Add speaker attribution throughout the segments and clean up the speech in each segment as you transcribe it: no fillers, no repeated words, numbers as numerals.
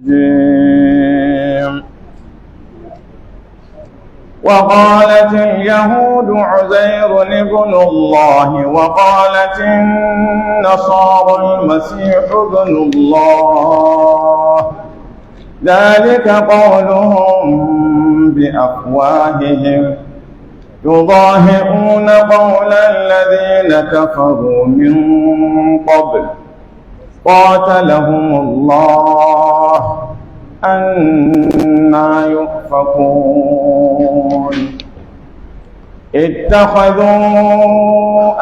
Speaker 1: الرجيم. وقالت اليهود عزير ابن الله وقالت النصارى المسيح ابن الله، ذلك قولهم بأفواههم يضاهئون قول الذين كفروا من قبل قاتلهم الله أنى يؤفكون. اتخذوا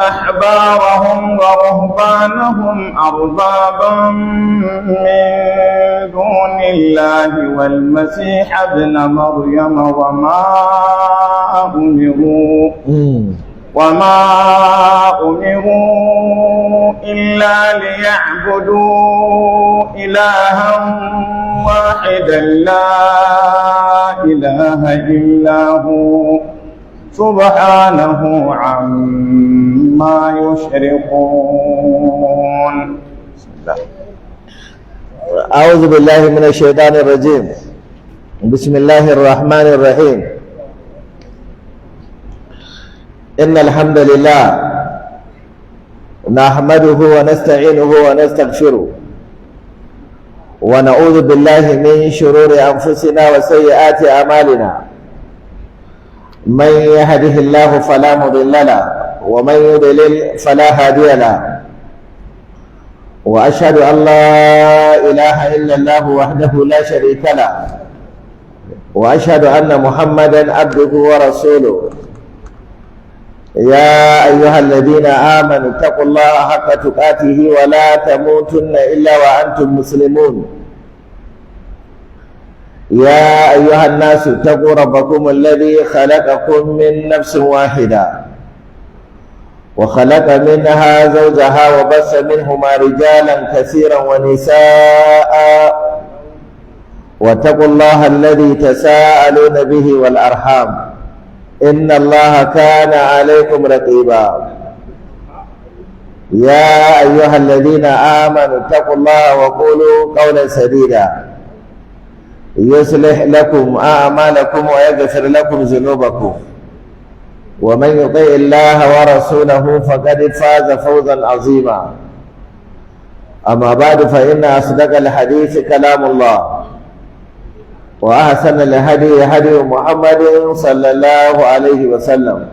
Speaker 1: أحبارهم ورهبانهم أربابا من دون الله والمسيح ابن مريم وما أمروا إلا ليعبدوا إلها واحدا لا إله إلا هو سبحانه عما يشركون.
Speaker 2: أعوذ بالله من الشيطان الرجيم. بسم الله الرحمن الرحيم. إن الحمد لله نحمده ونستعينه ونستغفره ونعوذ بالله من شرور أنفسنا وسيئات أعمالنا، من يهده الله فلا مضل له ومن يضلل فلا هادي له، وأشهد أن لا إله إلا الله وحده لا شريك له، وأشهد أن محمدا عبده ورسوله. يا أيها الذين آمنوا اتقوا الله حق تقاته ولا تموتن إلا وأنتم مسلمون. يا أيها الناس اتقوا ربكم الذي خلقكم من نفس واحدة وخلق منها زوجها وبث منهما رجالا كثيرا ونساء، واتقوا الله الذي تساءلون به والأرحام إن الله كان عليكم رقيبا. يا أيها الذين آمنوا اتقوا الله وقولوا قولا سديدا يصلح لكم أعمالكم ويغفر لكم ذنوبكم، ومن يطع الله ورسوله فقد فاز فوزا عظيما. أما بعد، فإن أصدق الحديث كلام الله، وأحسن الهدي هدي محمد صلى الله عليه وسلم،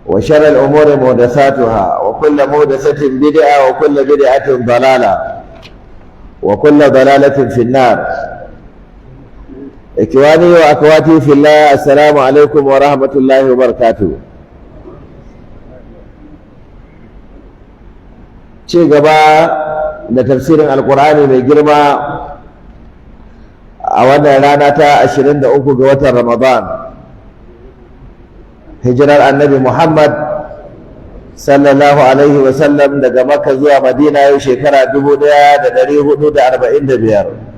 Speaker 2: وشر الأمور محدثاتها، وكل محدثة بدعة، وكل بدعة ضلالة، وكل ضلالة في النار. إخواني وأخواتي في الله، السلام عليكم ورحمة الله وبركاته. ci gaba da tafsirin alkur'ani mai girma a wannan rana ta 23 ga watan Ramadan, hijirar annabi Muhammad sallallahu alaihi wasallam daga Makka zuwa Madina yau shekara 1445.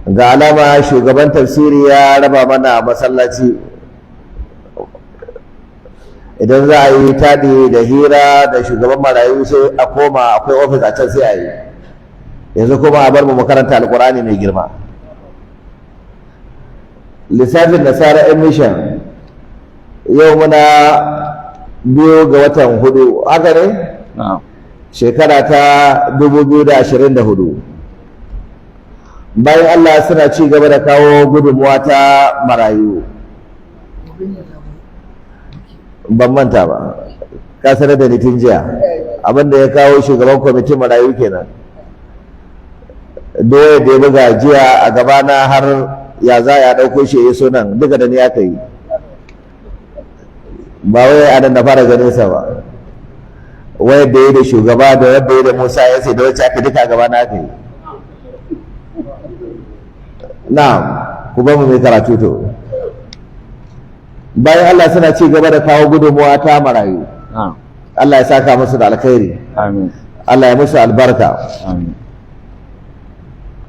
Speaker 2: Ga alama shugaban tafsiri ya raba mana masallaci, idan za a yi taɗi da hira da shugaban marayu sai a koma akwai ofis a can sai a yi. Yanzu kuma a bar mu makaranta alkur'ani mai girma. Lissafin nasara yan mission yau muna 2 ga watan 4, haka ne? Shekara ta 2024. Bayan Allah suna ci gaba da kawo gudunmuwa ta marayu. Ban manta ba, ka sanar da ni tun jiya abinda ya kawo shugaban kwamitin marayu kenan. Doya da ya buga jiya a gabana har ya za ya ɗauko shi ya so nan, duka da ni aka yi, ba wai a nan na fara ganin sa ba. Wayar da ya da shugaba da wadda ya da Musa ya sai da wacce aka duka a gabana aka yi. Na'am, ku ba mu mai karatu to. Bayan Allah suna ci gaba da kawo gudunmuwa ta marayu. Allah ya saka musu da alkhairi. Amin. Allah ya musu albarka. Amin.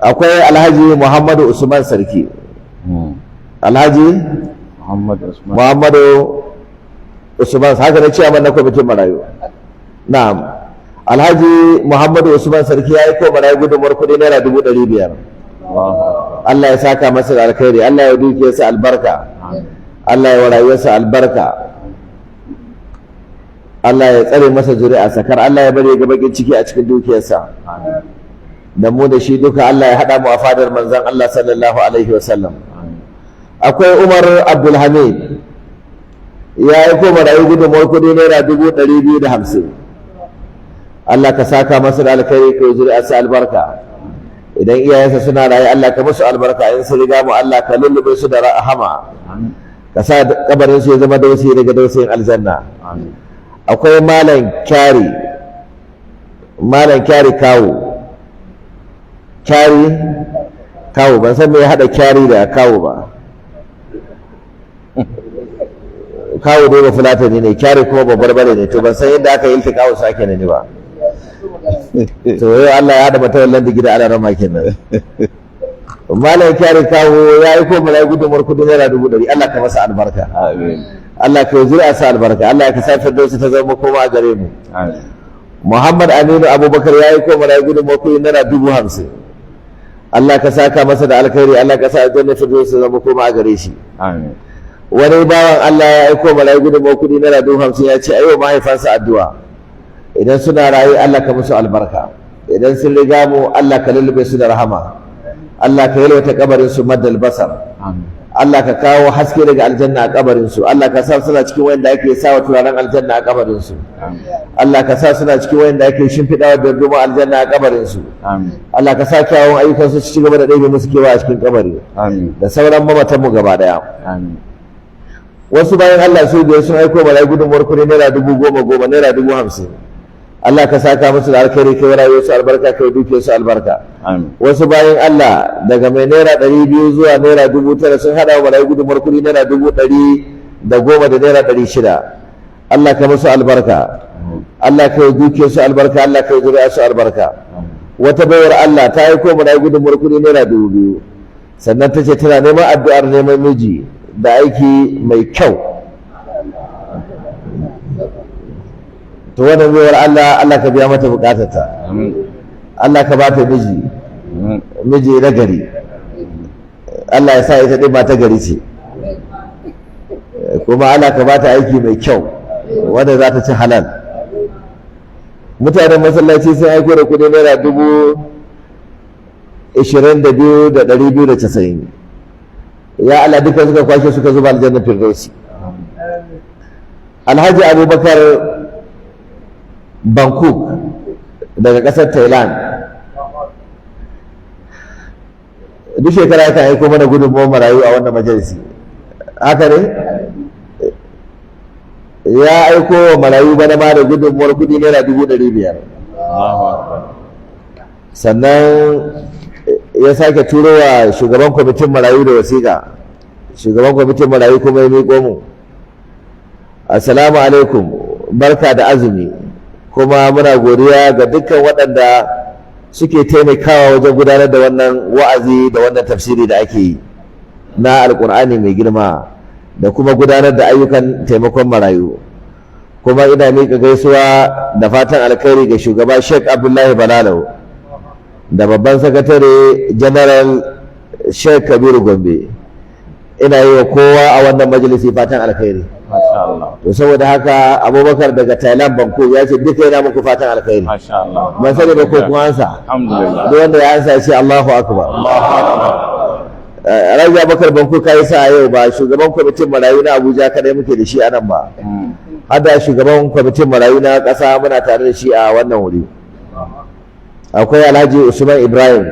Speaker 2: Akwai Alhaji Muhammadu Usman Sarki. Alhaji Muhammadu Usman, haka ne ciyaman na kwamitin marayu. Na'am. Alhaji Muhammadu Usman Sarki ya yi ko marayu gudunmuwar kuɗi naira 500. Allah ya saka masa da alkhairi, Allah ya duke sa albarka, Allah ya rayuwarsa albarka, Allah ya tsare masa zuri'a sakar, Allah ya bari ga bakin ciki a cikin dukiyarsa. Da mu da shi duka Allah ya haɗa mu a fadar manzon Allah sallallahu alaihi wasallam. Akwai Umar Abdulhamid ya yi ko marayu gudunmuwar kuɗi naira 250. Allah ka saka masa da alkhairi ka zuri'arsa albarka. Idan iyayensa suna raye Allah ka musu albarka, in sun riga mu Allah ka lullube su da rahama, ka sa kabarin su ya zama dausayi daga dausayin aljanna. Akwai Malam Kyari kawo ban san me ya haɗa kyari da kawo ba. Kawo dai ba fulatani ne, kyari kuma babbar bare ne, to ban san yadda aka yi iltikawo su ake ne ba. To yau Allah ya haɗa mata wallan digi da alaran makin nan. Malam Kyari kawo ya yi ko marayu gudunmuwar kudi naira 100. Allah ka masa albarka, Allah ka yi zuri'a sa albarka, Allah ka sa firdausi ta zama koma a gare mu. Muhammad Aminu Abubakar ya yi ko marayu gudunmuwar kudi naira 50. Allah ka saka masa da alkhairi, Allah ka sa aljanna firdausi ta zama koma a gare shi. Wani bawan Allah ya yi ko marayu gudunmuwar kudi naira 50 ya ce ayo mahaifansa addu'a. Idan suna rayu Allah ka musu albarka, idan sun riga mu Allah ka lullube su da rahama, Allah ka yalwata kabarin su maddal basar, Allah ka kawo haske daga aljanna a kabarin su, Allah ka sa suna cikin wanda ake sawa turaren aljanna a kabarin su, Allah ka sa suna cikin wanda ake shimfiɗawa da duma aljanna a kabarin su, Allah ka sa kyawun ayyukan su ci gaba da ɗebe musu kewa a cikin kabari, da sauran mamatan mu gaba daya. Wasu bayan Allah su biyar sun aiko malai gudunmuwar kuɗi naira 10,000 naira 50,000. Allah ka saka musu da alkhairi, kai rayuwar su albarka, kai dukiyar su albarka. Wasu bayan Allah daga mai naira 200 zuwa naira 9,000 sun hada wa malai gudunmuwar kuɗi naira 110 da naira 600. Allah ka musu albarka, Allah ka yi dukiyar su albarka, Allah ka yi zuri'ar su albarka. Wata bayar Allah ta aiko malai gudunmuwar kuɗi naira 2,000, sannan ta ce tana neman addu'ar neman miji da aiki mai kyau. To wannan baiwar Allah, Allah ka biya mata bukatarta, Allah ka ba ta miji na gari, Allah ya sa ita ɗin ba ta gari ce, kuma Allah ka ba ta aiki mai kyau wanda za ta ci halal. Mutanen masallaci sun aiko da kuɗi naira 22,290. Ya Allah duka suka kwashe suka zuba aljanna firdausi. Alhaji Abubakar Bangkok daga ƙasar Thailand duk shekara yakan aiko mana gudunmuwar marayu a wannan majalisi, haka ne? Ya aiko wa marayu bana ma da gudunmuwar kuɗi naira 500,000. Sannan ya sake turo wa shugaban kwamitin marayu da wasiƙa, shugaban kwamitin marayu kuma ya miƙo mu: assalamu alaikum, barka da azumi, kuma muna godiya ga dukkan waɗanda suke taimakawa wajen gudanar da wannan wa'azi da wannan tafsiri da ake yi na alƙur'ani mai girma da kuma gudanar da ayyukan taimakon marayu. Kuma ina miƙa gaisuwa da fatan alkhairi ga shugaba Sheikh Abdullahi Balalau da babban sakatare General Sheikh Kabiru Gombe. Ina yi wa kowa a wannan majalisi fatan alkhairi. To saboda haka Abubakar daga Thailand Bangkok ya ce duka yana muku fatan alkhairi. Ban sani ba ko kuma ansa. Alhamdulillah. Duk wanda ya ansa ya ce Allahu akbar. Rabi Abubakar Bangkok kai sa yau ba shugaban kwamitin marayu na Abuja kadai muke da shi a nan ba. Hada shugaban kwamitin marayu na ƙasa muna tare da shi a wannan wuri. Akwai Alhaji Usman Ibrahim,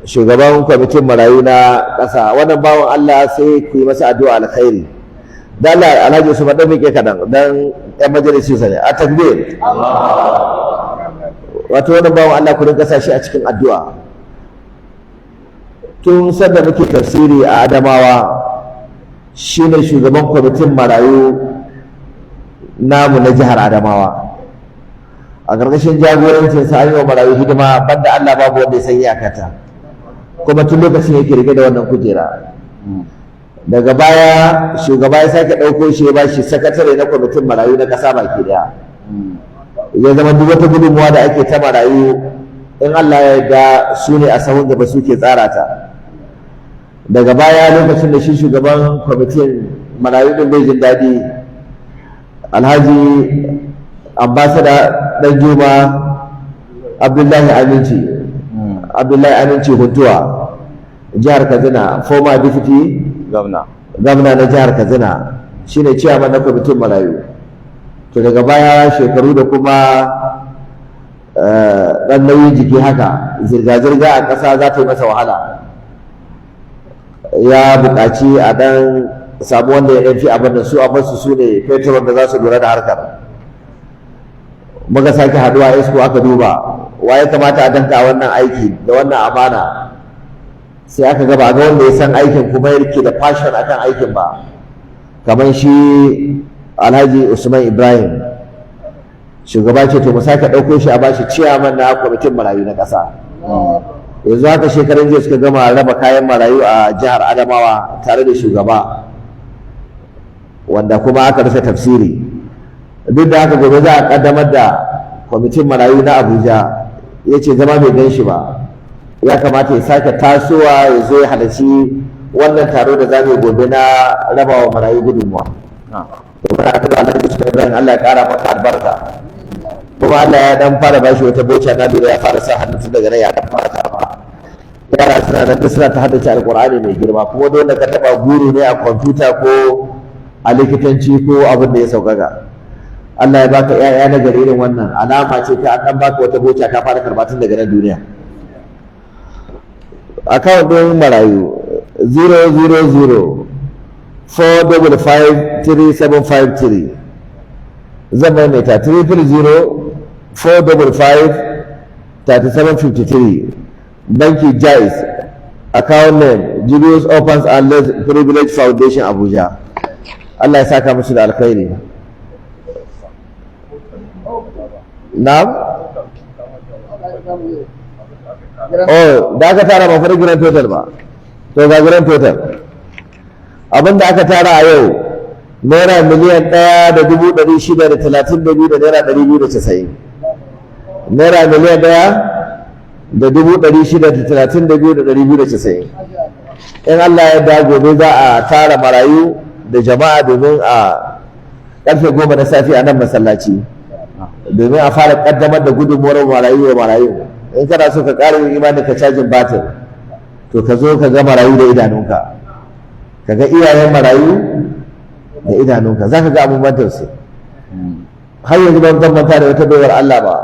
Speaker 2: shugaban kwamitin marayu na ƙasa. Wannan bawan Allah sai ku yi masa addu'a alkhairi. Dan Allah Alhaji Usman dan muke kadan dan ɗan majalisi sa ne. A takbir. Wato wannan bawan Allah ku rinka sa shi a cikin addu'a. Tun sanda muke tafsiri a Adamawa shine shugaban kwamitin marayu namu na jihar Adamawa. A ƙarƙashin jagorancin sa an yi wa marayu hidima banda Allah babu wanda ya san iyakata, kuma tun lokacin yake rike da wannan kujera. Daga baya shugaba ya sake ɗauko shi ya bashi sakatare na kwamitin marayu na ƙasa baki daya. ya zama duk wata gudunmuwa da ake ta marayu in Allah ya yarda su ne a sahun gaba suke tsara ta. Daga baya lokacin da shi shugaban kwamitin marayu din bai jin daɗi, Alhaji ambasada ɗan Juma Abdullahi Aminci Huntuwa, jihar Katsina, former deputy gwamna na jihar Katsina, shine ciyaman na kwamitin marayu. To daga baya shekaru da kuma ɗan nauyin jiki haka, zirga-zirga a ƙasa za ta yi masa wahala, ya buƙaci a ɗan samu wanda ya ɗanfi abin da su a basu su ne fetur da za su lura da harkar. Muka sake haɗuwa isko aka duba wa ya kamata a danka wannan aiki da wannan amana, sai aka gaba ga wanda ya san aikin kuma ya rike da passion akan aikin ba kamar shi Alhaji Usman Ibrahim. Shugaba ce to mu sake ɗauko shi a bashi ciyaman na kwamitin marayu na ƙasa. Yanzu haka shekaran jiya suka gama raba kayan marayu a jihar Adamawa tare da shugaba, wanda kuma aka rufe tafsiri. Duk da haka gobe za a kaddamar da kwamitin marayu na Abuja, ya ce zama bai gan shi ba, ya kamata ya sake tasowa ya zo ya halarci wannan taro da za mu yi gobe na raba wa marayu gudunmuwa. Kuma na kuma Allah ya Allah ya kara maka albarka, kuma Allah ya dan fara bashi wata boca na dole ya fara sa hannu tun daga nan ya dan fara kama. Yara suna nan suna ta haddace Alƙur'ani mai girma, kuma dole ka taba guru ne a kwamfuta ko a likitanci ko abin da ya sauƙaƙa. Allah ya baka ƴaƴa na gari irin wannan alama ce ta an baka wata boca ka fara karba tun daga nan duniya. Account ɗin marayu 000-455-3753, zan maimaita 300-455-3753, banki Jais, account name Julius Opens and Less Privilege Foundation Abuja. Allah ya saka musu da alkhairi. Na'am? Oh, da aka tara ba fara grand total ba. To ga grand total. Abin da aka tara a yau naira miliyan 1,632 da naira 290. Naira miliyan 1,632 da 290. In Allah ya da gobe za a tara marayu da jama'a domin a karfe 10 na safe a nan masallaci, domin a fara kaddamar da gudunmuwar marayu wa marayu. In kana so ka ƙara yin imani ka cajin batir, to ka zo ka ga marayu da idanunka, ka ga iyayen marayu da idanunka, za ka ga abubuwan tausayi. Har yanzu ban manta da wata baiwar Allah ba,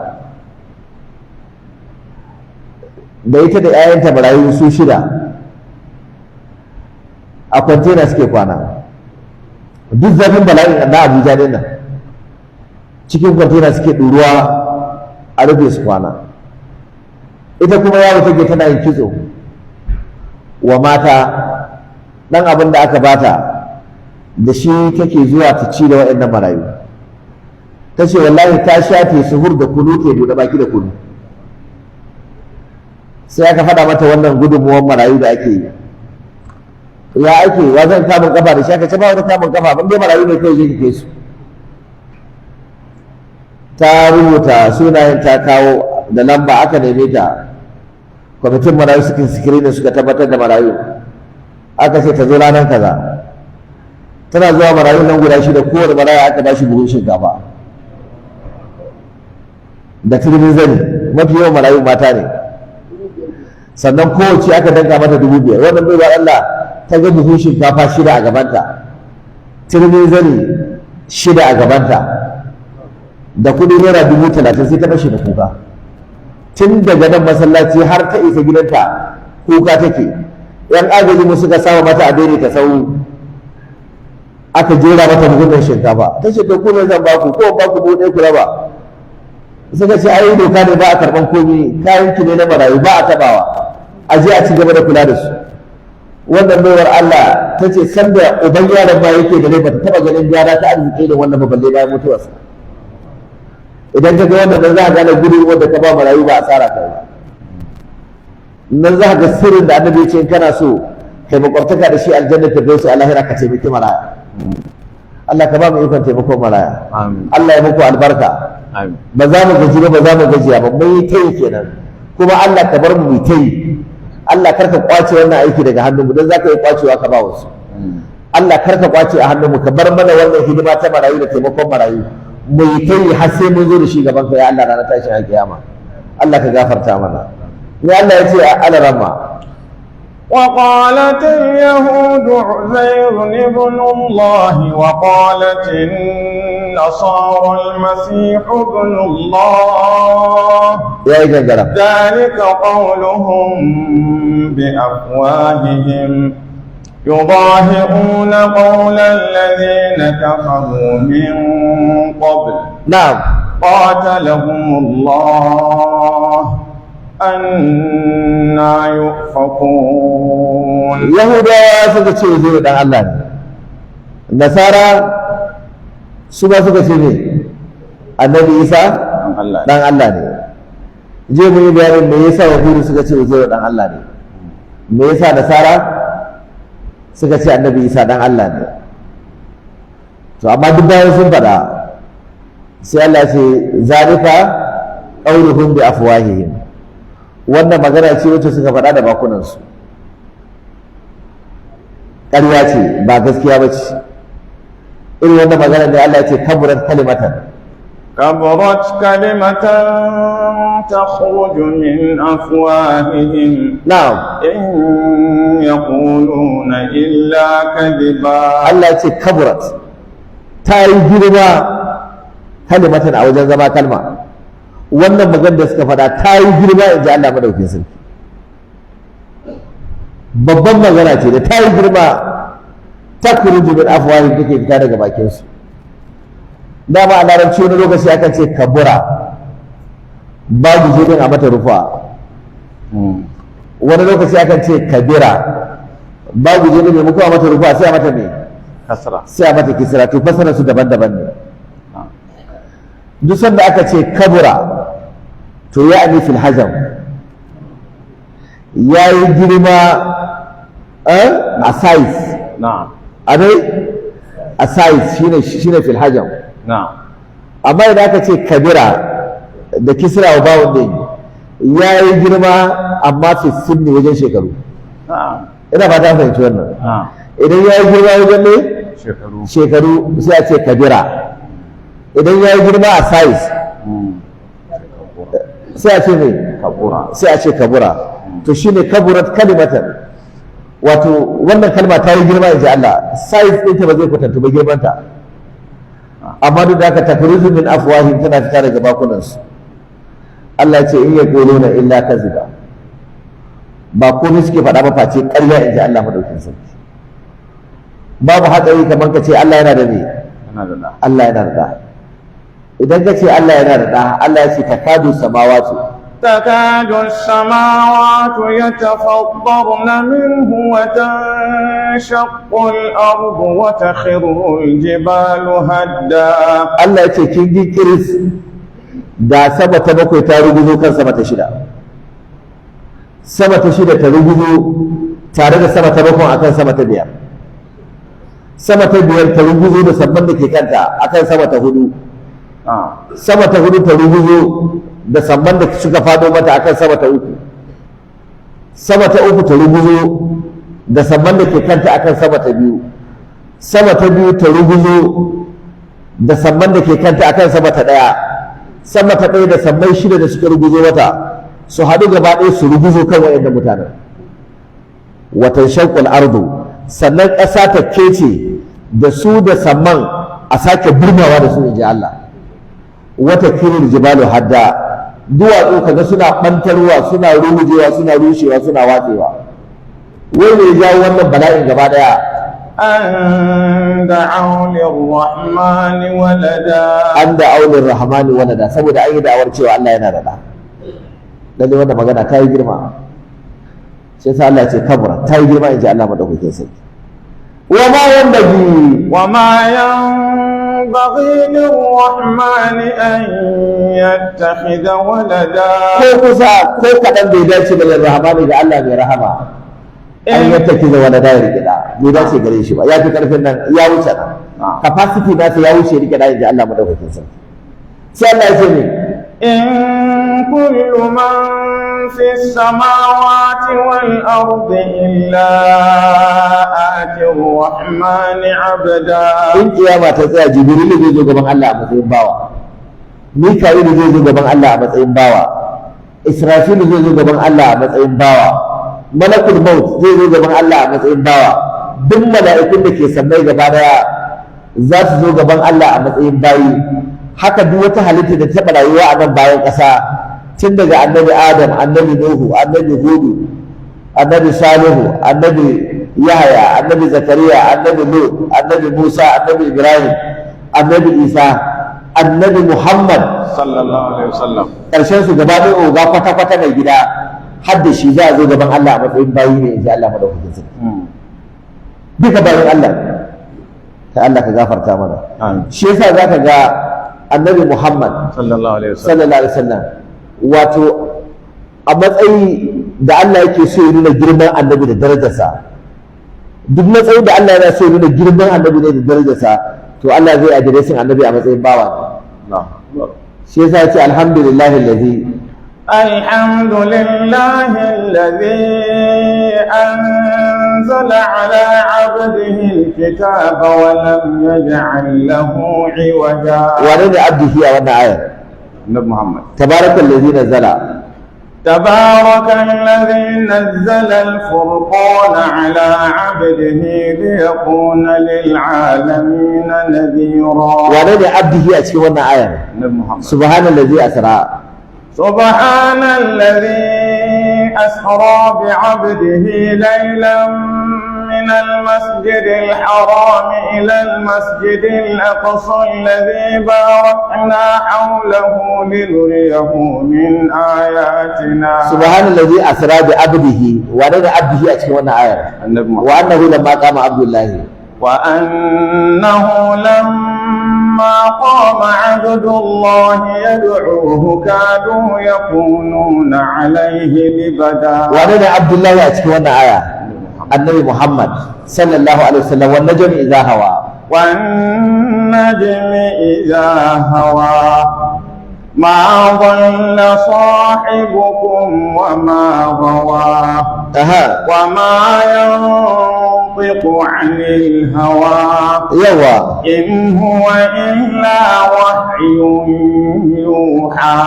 Speaker 2: da ita da 'ya'yanta marayu su 6 a kwantena suke kwana. Duk zafin bala'in na Abuja ne nan, cikin kwantena suke ɗuruwa a rufe su kwana. Ita kuma yawo take tana yin kitso wa mata, ɗan abin da aka bata da shi take zuwa ta ci da waɗannan marayu. Ta ce wallahi ta shafe suhur da kunu ke buɗe baki da kunu. Sai aka faɗa mata wannan gudunmuwan marayu da ake yi. Ya ake wa zan kamun kafa da shi, aka ce ba wani kamun kafa, ban dai marayu ne kai zai kai su. Ta rubuta sunayen ta kawo da lamba, aka neme ta, kwamitin marayu suka sikirinin suka tabbatar da marayu, aka ce ta zo ranar kaza. Tana zuwa marayu nan guda 6, kowane maraya aka ba shi buhun shinkafa da turbin zani, mafi yawan marayu mata ne. Sannan kowace aka danka mata 5,000. Wannan bai wa Allah ta ga buhun shinkafa 6 a gabanta, turbin zani 6 a gabanta, da kudi naira 30,000, sai ta bashi da kuka. Tun daga nan masallaci har ta isa gidanta kuka take. Yan agaji mu suka samu mata a daidai ta sau, aka jera mata buhunan shinkafa. Ta ce to ko zan ba ku, ko ba ku buɗe ku raba. Suka ce ai doka ne ba a karɓan komi, kayan ki ne na marayu ba a taɓawa, a je a ci gaba da kula da su. Wannan baiwar Allah ta ce sanda uban yaron ba yake da rai ba ta taɓa ganin gyara ta arziki da wannan balle bayan mutuwarsa. Idan ka ga wannan nan za ka gane gudun wanda ka ba marayu ba asara kai ba. Nan za ka ga sirrin da annabi ya ce in kana so kai makwabtaka da shi aljanna ta gaisu a lahira ka taimaki maraya. Allah ka ba mu ikon taimakon maraya. Allah ya muku albarka. ba za mu gaji ba za mu gajiya ba mun yi ta yi kenan kuma Allah ka bar mu ta yi Allah kar ka kwace wannan aiki daga hannunmu don za ka yi kwacewa ka ba wasu Allah kar ka kwace a hannunmu ka bar mana wannan hidima ta marayu da taimakon marayu mu yi ta yi har sai mun zo da shi gaban ka ya Allah ranar tashin alkiyama Allah ka gafarta mana ya Allah ya ce a alarama
Speaker 1: وقالت اليهود عزير ابن الله وقالت النصارى المسيح ابن الله ذلك قولهم بأفواههم يضاهئون قول الذين كفروا من قبل
Speaker 2: نعم
Speaker 1: قاتلهم الله أنا يؤفكون
Speaker 2: يهودا suka ce zai dan Allah ne nasara su ba suka ce ne annabi Isa dan Allah ne je mu yi bayanin me yasa yahudu suka ce zai dan Allah ne me yasa nasara suka ce annabi Isa dan Allah ne to amma duk bayan sun faɗa sai Allah ce zalika qauluhum bi afwahihim wannan magana ce wacce suka faɗa da bakunansu ƙarya ce ba gaskiya ba ce irin wannan magana da Allah ce kaburat kalimatan
Speaker 1: takhruju min afwahihim
Speaker 2: na'am
Speaker 1: in yaquluna illa kadhiba
Speaker 2: Allah ce kaburat ta yi girma kalimatan a wajen zama kalma wannan magana da suka faɗa ta yi girma in ji Allah madaukin sarki babban magana ce da ta yi girma ta kuruju min afwahihim take fita daga bakin su dama a larabci wani lokaci akan ce kabura babu jibin a mata rufa wani lokaci akan ce kabira babu jibin mai muku a mata rufa sai a mata mai kasra sai a mata kisra to fasara su daban-daban ne duk sanda aka ce kabura to ya ani fil hajam ya yi girma a size a size shine fil hajam amma idan aka ce kabira da kisra wa bawon ne ya yi girma amma fi sinni wajen shekaru ina ba ta fahimci wannan idan ya yi girma wajen ne shekaru sai a ce kabira idan ya yi girma a size sai a ce mai sai a ce kabura to shine kaburat kalimatan wato wannan kalma ta yi girma in ji Allah size ɗinta ba zai kwatanta ba girmanta amma duk da aka takrizu min afwahim tana fita daga bakunansu Allah ce in yaquluna illa kaziba ba komai suke faɗa ba face ƙarya in ji Allah madaukakin sarki babu hatsari kamar ka ce Allah yana da me Allah yana da idan ka ce Allah yana da ɗa Allah ya ce takadu samawatu
Speaker 1: تكاد السماوات يتفطرن منه وتنشق الأرض وتخر الجبال هدا
Speaker 2: Allah ya ce kin ji kiris da sama ta bakwai ta ruguzo kan sama ta shida sama ta shida ta ruguzo tare da sama ta bakwai akan sama ta biyar sama ta biyar ta ruguzo da sabban da ke kanta akan sama ta hudu sama ta hudu ta ruguzo da sabban da suka fado mata akan sama ta uku sama ta uku ta ruguzo da sabban da ke kanta akan sama ta biyu sama ta biyu ta ruguzo da sabban da ke kanta akan sama ta daya sama ta ɗaya da sabbai shida da suka ruguzo mata su haɗu gaba ɗaya su ruguzo kan waɗannan mutanen watan shankul ardu sannan ƙasa ta kece da su da samman a sake burmawa da su in ji Allah wata kirin jibalu hadda duwatsu kaga suna ɓantarwa suna rugujewa suna rushewa suna watsewa wai ne ya jawo wannan bala'in gaba ɗaya
Speaker 1: an da'aw lirrahmani walada
Speaker 2: an da'aw lirrahmani walada saboda an yi da'awar cewa Allah yana da ɗa lalle wannan magana ta yi girma sai sa Allah ya ce kabura ta yi girma in ji Allah madaukakin sarki wa ma
Speaker 1: yanbaghi lirrahmani an yattakhidha walada
Speaker 2: ko kusa ko kadan bai dace da lirrahmani ga Allah mai rahama an yattakhidha walada ya rike da bai dace gare shi ba ya fi karfin nan ya wuce nan capacity nasa ya wuce rike da in ji Allah madaukakin sarki sai Allah ya ce ne
Speaker 1: إن كل من في السماوات والأرض إلا آتي الرحمن عبدا.
Speaker 2: in kiyama ta tsaya Jibril zai zo gaban Allah a matsayin bawa, Mika'il zai zo gaban Allah a matsayin bawa, Israfil zai zo gaban Allah a matsayin bawa, Malakul Maut zai zo gaban Allah a matsayin bawa, duk mala'ikun da ke sammai gaba daya za su zo gaban Allah a matsayin bayi. Haka duk wata halitta da ta taɓa rayuwa a nan bayan ƙasa, tun daga annabi Adam, annabi Nuhu, annabi Hudu, annabi Salihu, annabi Yahaya, annabi Zakariya, annabi Lut, annabi Musa, annabi Ibrahim, annabi Isa, annabi Muhammad
Speaker 1: sallallahu alaihi wasallam,
Speaker 2: ƙarshen su gaba ɗaya oga kwata-kwata mai gida, har da shi za a zo gaban Allah a matsayin bayi ne, in ji Allah madaukakin sarki. Duka bayan Allah, ta Allah ka gafarta mana. Shi yasa za ka ga annabi Muhammad sallallahu alaihi wasallam wato a matsayi da Allah yake so ya nuna girman annabi da darajarsa, duk matsayin da Allah yana so ya nuna girman annabi ne da darajarsa, to Allah zai adiresin annabi a matsayin bawa ne. Shi yasa ya ce alhamdulillahi allazi
Speaker 1: الحمد لله الذي أنزل على عبده الكتاب ولم يجعل له عوجا.
Speaker 2: wane ne abdi a wannan ayar?
Speaker 1: النبي محمد.
Speaker 2: تبارك الذي نزل
Speaker 1: تبارك الذي نزل الفرقان على عبده ليكون للعالمين نذيرا.
Speaker 2: wane ne abdi a cikin wannan ayar?
Speaker 1: النبي محمد.
Speaker 2: subhanallazi asra
Speaker 1: سبحان الذي أسرى بعبده ليلا من المسجد الحرام إلى المسجد الأقصى الذي باركنا حوله لنريه من آياتنا.
Speaker 2: subhanallazi asra bi abdihi, wane ne abdihi a cikin wannan ayar?
Speaker 1: النبي محمد.
Speaker 2: wa annahu lamma qama abdullahi
Speaker 1: وأنه لما قام عبد الله يدعوه كادوا يكونون عليه لبدا.
Speaker 2: wane ne abdullahi a cikin wannan aya? annabi Muhammad sallallahu alaihi wasallam. wan najmi idha hawa
Speaker 1: والنجم إذا هوى ما ضل صاحبكم وما غوى وما ينطق عن الهوى
Speaker 2: yawa
Speaker 1: إن هو إلا وحي يوحى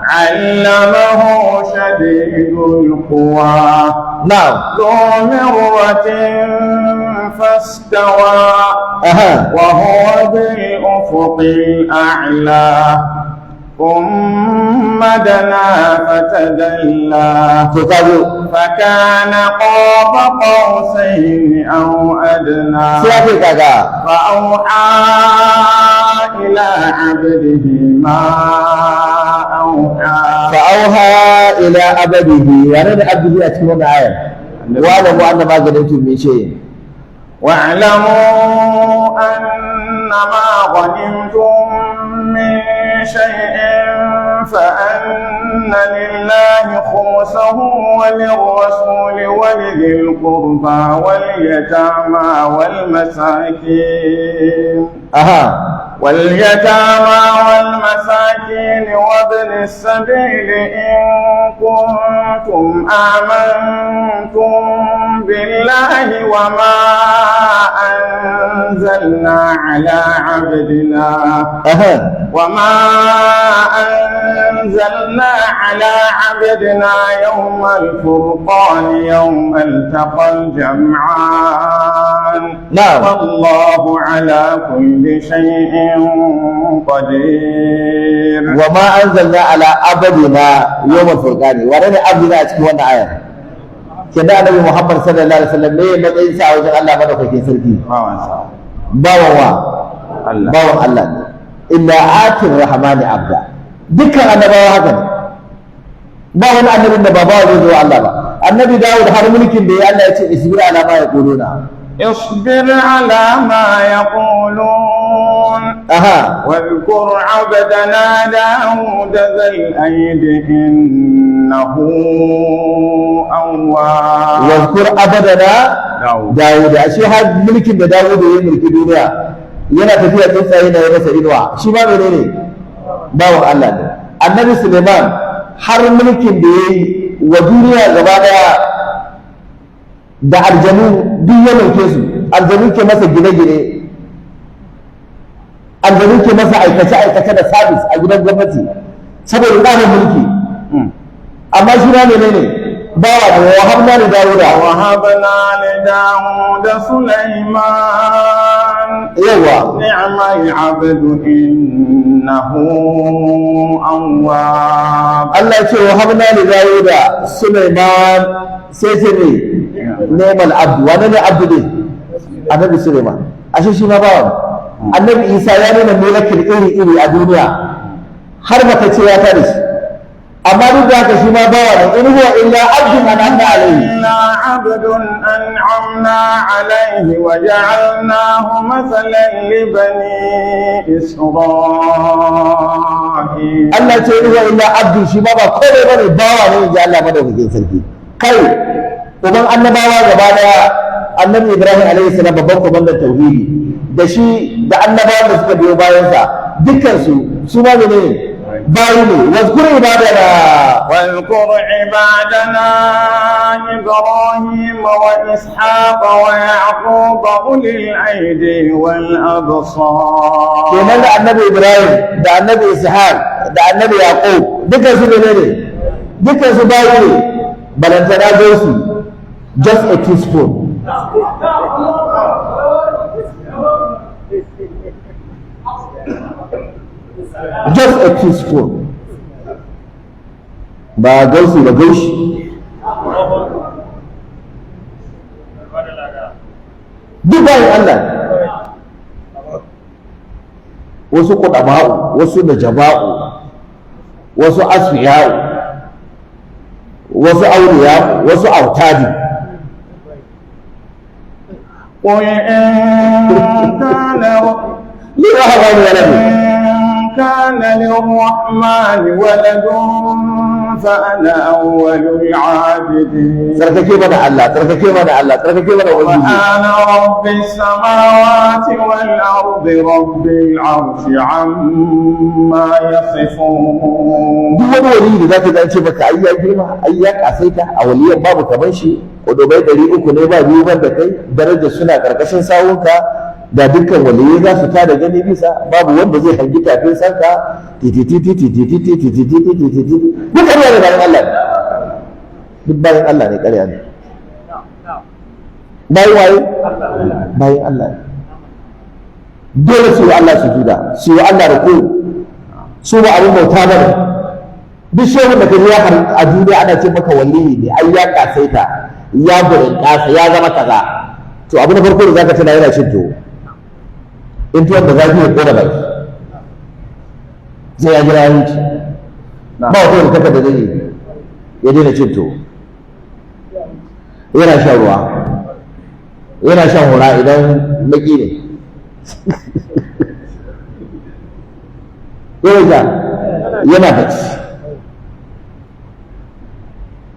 Speaker 1: علمه شديد القوى
Speaker 2: na'am
Speaker 1: ذو مرة فاستوى وهو بالأفق الأعلى ثم دنا فتدلى فكان قاب قوسين أو أدنى فأوحى إلى عبده ما أوحى.
Speaker 2: فأوحى إلى عبده، ورد عبده أتمنى آية واعلموا أن ما غنمتم من شيء
Speaker 1: واعلموا أن ما غنمتم من شيء فأن لله خمسه وللرسول ولذي القربى واليتامى والمساكين وابن السبيل إن كنتم آمنتم بالله وما أنزلنا على عبدنا يوم الفرقان يوم التقى الجمعان. والله على كل شيء قدير.
Speaker 2: وما أنزلنا على عبدنا يوم الفرقان، ورد عبدنا أتكون آية كنا النبي محمد صلى الله عليه وسلم ne matsayin sa wajen Allah madaukakin sarki bawan Allah ne illa atir rahmani abda. Dukkan annabawa haka ne, ba wani annabin da ba bawa zai zo Allah ba. Annabi Dawud har mulkin da ya Allah ya ce isbir ala ma yaquluna
Speaker 1: اصبر على ما يقولون واذكر عبدنا داود ذا الأيد إنه أواب.
Speaker 2: واذكر عبدنا داود. أشي هذا ملك داود يملك الدنيا yana tafiya tsuntsaye na masa inuwa, shi ma menene bawan Allah ne. Annabi Suleiman har mulkin da ya yi wa duniya gaba daya da aljanu duk ya mulke su, aljanu ke masa gine-gine, aljanu ke masa aikace-aikace da sabis a gidan gwamnati saboda tsarin mulki. Amma shi na ne bawa da wahabna da Dawuda.
Speaker 1: وهبنا لداود سليمان
Speaker 2: Yawa.
Speaker 1: نعم العبد إنه أواب.
Speaker 2: Allah ya ce wahabna da Dawuda Sulaiman sai ce ne neman abdu. Wane ne abdu ne? Annabi Sulaiman. Ashe shi ma bawa. Annabi Isa ya nuna miracle iri-iri a duniya har baka ce ya tare shi. amma duk da haka shi ma bawa ne, in huwa illa abdun an'amna alayhi,
Speaker 1: إلا عبد أنعمنا عليه وجعلناه مثلا لبني إسرائيل.
Speaker 2: Allah ce in huwa illa abdun, shi ma ba kore bane, bawa ne inji Allah madaukakin sarki. Kai uban annabawa gaba daya annabi Ibrahim alaihi salam babban komandan tauhidi da shi da annabawan da suka biyo bayansa dukkan su ma ne bayi ne. Wazkur ibadana
Speaker 1: واذكر عبادنا إبراهيم وإسحاق ويعقوب أولي الأيدي والأبصار.
Speaker 2: kenan da annabi Ibrahim da annabi Ishaq da annabi Yaqub dukkan su ne dukkan su bayi ne, balantana gausu just a teaspoon. Just a teaspoon, ba gausu ba gaushi. Duk bayan Allah, wasu kudama'u, wasu najaba'u, wasu asfiya'u, wasu auriya'u, wasu autadi.
Speaker 1: قل إن كان للرحمن ولد فأنا أول العابدين.
Speaker 2: تركك من الله، تركك من الله، تركك من الله.
Speaker 1: وأنا رب السماوات والأرض رب العرش عما يصفون.
Speaker 2: duk wani wali da zaka zance maka ai ya girma, ai ya kasaita, a waliyan babu kaman shi, kudubai 300 ne ba biyu ban da kai, darajar suna karkashin sawunka, da dukkan waliyai za su tada gani bisa, babu wanda zai hangi tafin sanka titititititititititititititi. Duk ƙarya ne bayan Allah ne, duk bayan Allah ne, ƙarya ne. Bayan waye? Bayan Allah ne. Dole su yi Allah sujuda, su yi Allah ruku, su ba abin bauta ba ne. Duk shehun da ka je a duniya ana ce maka waliyi ne, ai ya kasaita, ya burin kasa, ya zama kaza. To abu na farko da zaka tana yana cin tuwo. In tuwon da zafi ya kona bai, sai ya jira ya wuce. Ba wata wani kaka da zai ya daina cin tuwo. Yana shan ruwa, yana shan hura idan baki ne. Yana bacci.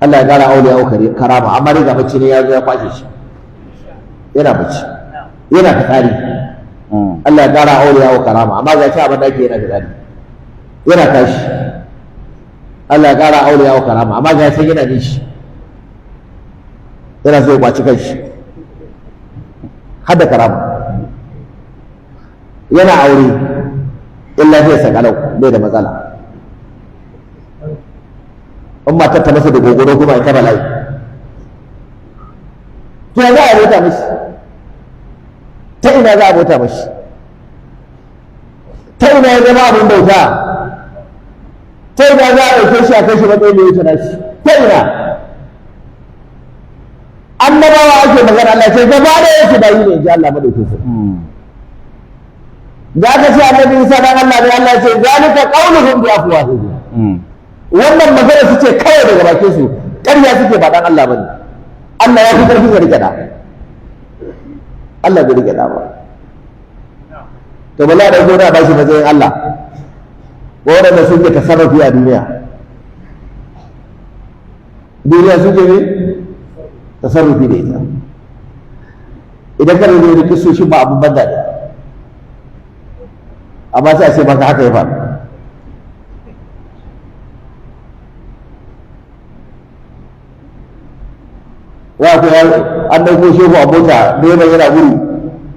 Speaker 2: Allah ya gara aure ya karama, amma dai ga bacci ne ya zo ya kwashe shi. Yana bacci, yana fitsari. Allah ya gara aure ya karama, amma ga shi abin da ake yana fitsari. Yana tashi. Allah ya gara aure ya karama, amma ga shi yana nishi. Yana so ya kwaci kanshi. Har da karama. Yana aure, illa zai sakalau, bai da matsala. In matar ta masa da gogoro kuma ita bala'i. To ya za a bauta mashi? Ta ina za a bauta mashi? Ta ina ya zama abin bauta? Ta ina za a ɗauke shi a kai shi matsayin da ya wuce nashi? Ta ina? Annabawa ake magana, Allah ce gaba da yake bayi ne, in ji Allah madaukin sa. Da aka ce annabi Isa dan Allah ne, Allah ce zalika qauluhum bi afwahihim. Wannan magana su ce kawai daga bakin su, ƙarya suke, ba dan Allah bane. Allah ya fi ƙarfin ya rike da. Allah bai rike da ba. To bala da zo da ba shi matsayin Allah. Waɗanda suke tasarrufi a duniya. Duniya suke ne tasarrufi da ita. Idan ka rage da kisoshin ba abun banda ne. Amma sai a ce maka haka ya faru. wato an dauko shehu a mota neman yana gudu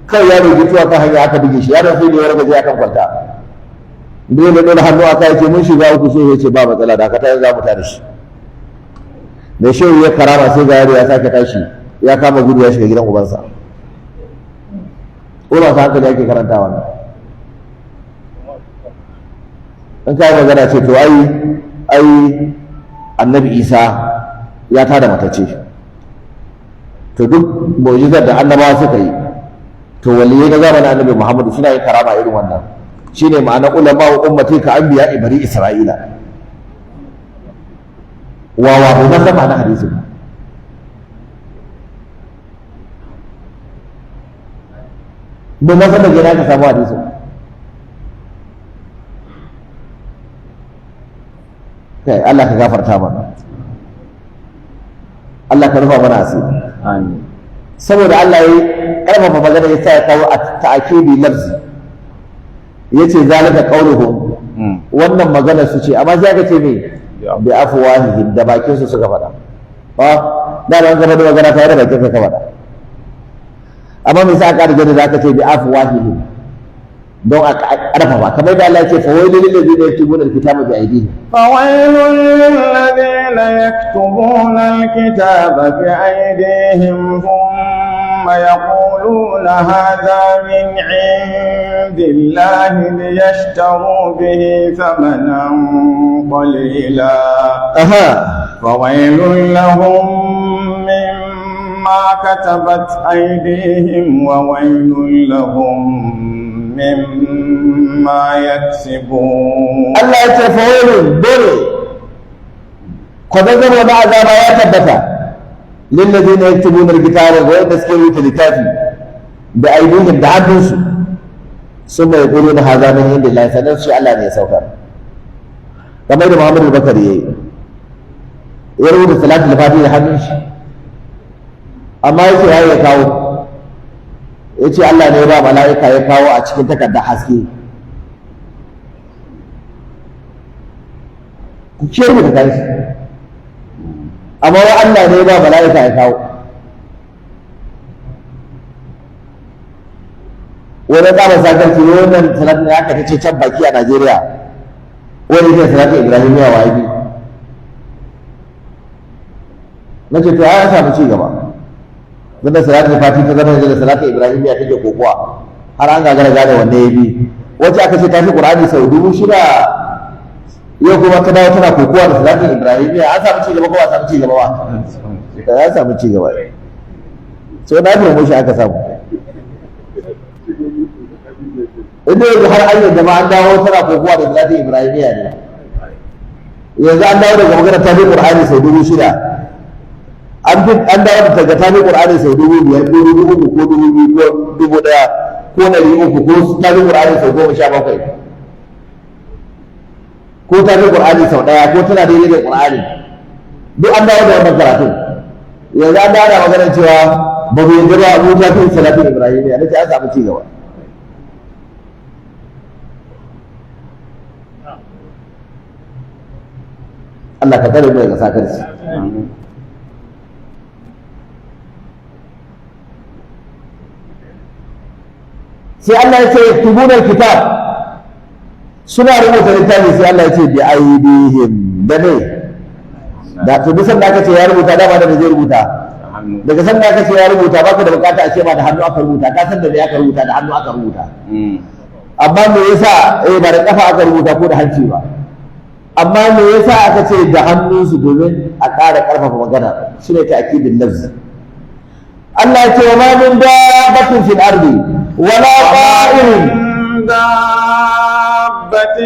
Speaker 2: kai yaro gituwa kan hanya aka buge shi yaron sai da ya ragaje akan kwalta ne da dole hannu aka yake mun shiga uku shehu ya ce ba matsala da ka tayi za mu tada shi da shehu ya karama sai ga yaro ya sake tashi ya kama gudu ya shiga gidan ubansa ƙura ta hankali ake karanta wannan in ka yi magana ce to ai annabi isa ya tada matacce to duk mu'jizar da annabawa suka yi to waliyai na zamanin annabi muhammadu suna yin karama irin wannan shine ma'ana ulama wa ummati ka anbiya ibari isra'ila wawa ko na zama na hadisi ba na zama gina ka samu hadisi kai Allah ka gafarta mana Allah ka rufa mana asiri
Speaker 1: amin
Speaker 2: saboda Allah ya karfafa magana ya sa ya kawo ta'akidi lafzi yace zalika qauluhum wannan magana su ce amma sai ka ce me bi afwahihim da bakin su suka faɗa ba da ran gaba da magana ta da bakin ka faɗa amma me yasa aka rige da zaka ce bi afwahihim don a karfafa kamar da Allah ya ce fa wailul lil ladina yaktubuna alkitaba bi aydihim
Speaker 1: فويل للذين يكتبون الكتاب بأيديهم ثم يقولون هذا من عند الله ليشتروا به ثمنا قليلا فويل لهم مما كتبت أيديهم وويل لهم مما يكسبون
Speaker 2: الله يتفويل دوري قد ذكر عذاب يا تبتا للذين يكتبون الكتاب ويتسكروا الكتاب بأيديهم دعبس ثم يقولون هذا من عند الله سنفسي الله ne saukar kamar da Muhammad al-Bakari ya rubuta salatul fatiha da hannun shi amma yace ya kawo ya ce Allah ne ya ba mala'ika ya kawo a cikin takardar haske ku ciyar mu da kanshi amma wa Allah ne ya ba mala'ika ya kawo wani kama sakarci ne wannan salatin ya aka ta ce can baki a Najeriya wani ke salatin Ibrahimiya wa yabi na ce to ya samu ci gaba wanda salatul fati ta zama da salatul ibrahimiya take kokowa har an gagara gane wanne ya bi wacce aka ce ta fi qur'ani sau 6,000 yau kuma ta dawo tana kokowa da salatul ibrahimiya an samu ci gaba ko ba samu ci gaba ba ya samu ci gaba so na fi mushi aka samu inda yanzu har an yadda ma an dawo tana kokowa da salatul ibrahimiya ne yanzu an dawo daga magana ta fi qur'ani sau 6,000 an dawo da daga tafi Qur'ani sau 5,000 ko 3,000 ko 2,000 ko 1,000 ko 300 ko tafi Qur'ani sau 17 ko tafi Qur'ani sau 1 ko tana daidai da Qur'ani duk an dawo da wannan karatun yanzu an dawo da maganar cewa ba mu yarda ba mu tafi salatin Ibrahim ya nace an samu ci gaba Allah ka tsare mu daga sakarci sai Allah ya ce yaktubuna alkitab suna rubuta littafi sai Allah ya ce bi aidihim da ne da to bisan da aka ce ya rubuta da ba da zai rubuta daga san da aka ce ya rubuta baka da bukata a ce ma da hannu aka rubuta ka san da me aka rubuta da hannu aka rubuta amma me yasa ba da kafa aka rubuta ko da hanci ba amma me yasa aka ce da hannunsu domin a ƙara ƙarfafa magana shine ta'kidin lafzi Allah ya ce wa ma min dabbatin fil ardi ولا طائر
Speaker 1: دابة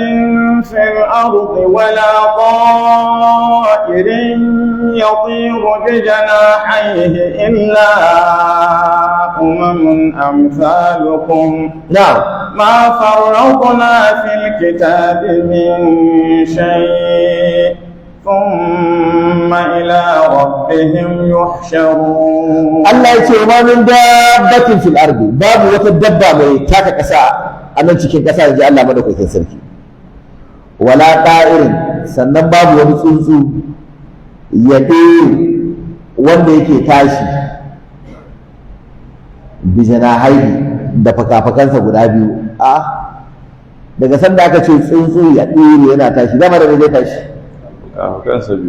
Speaker 1: في الأرض ولا طائر يطير بجناحيه إلا أمثالكم
Speaker 2: نعم
Speaker 1: ما فرطنا في الكتاب من شيء ثم إلى ربهم يحشرون
Speaker 2: الله يقول ما من دابة في الأرض باب وتدبى من تاكا كسا أنا cikin kasa ji Allah madaukakin sarki wala ta'ir sannan babu wani tsuntsu ya wanda yake tashi bijana haihi da fakafakansa guda biyu. Daga sanda aka ce tsuntsu ya ɗiri yana tashi, dama da zai tashi.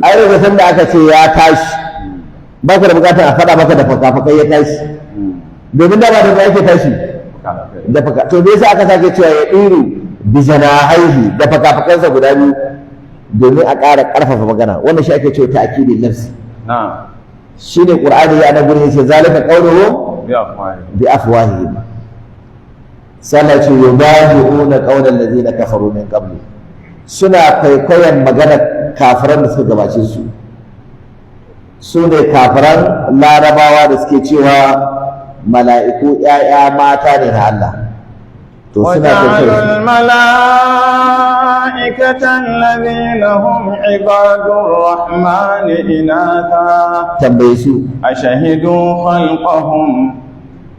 Speaker 2: Ai daga sanda aka ce ya tashi ba ka da bukatar a faɗa maka da fakafakai ya tashi, domin dama da yake tashi da faka. To me yasa aka sake cewa ya ɗiri bijana haihi da fakafakansa guda biyu, domin a ƙara ƙarfafa magana. Wannan shi ake cewa ta'kidin nafsi. Shine Qur'ani ya nan gurin yace zalika qawluhu bi afwahihim. Sallah ce yubahi'una qawlan ladina kafaru min qablu, suna kwaikwayon maganar kafiran da suka gabace su. Su ne kafiran larabawa da suke cewa mala'iku ‘ya'ya mata ne na Allah. To suna kwaikwayon
Speaker 1: الملائكة الذين هم عباد الرحمن إناثا أشهدوا خلقهم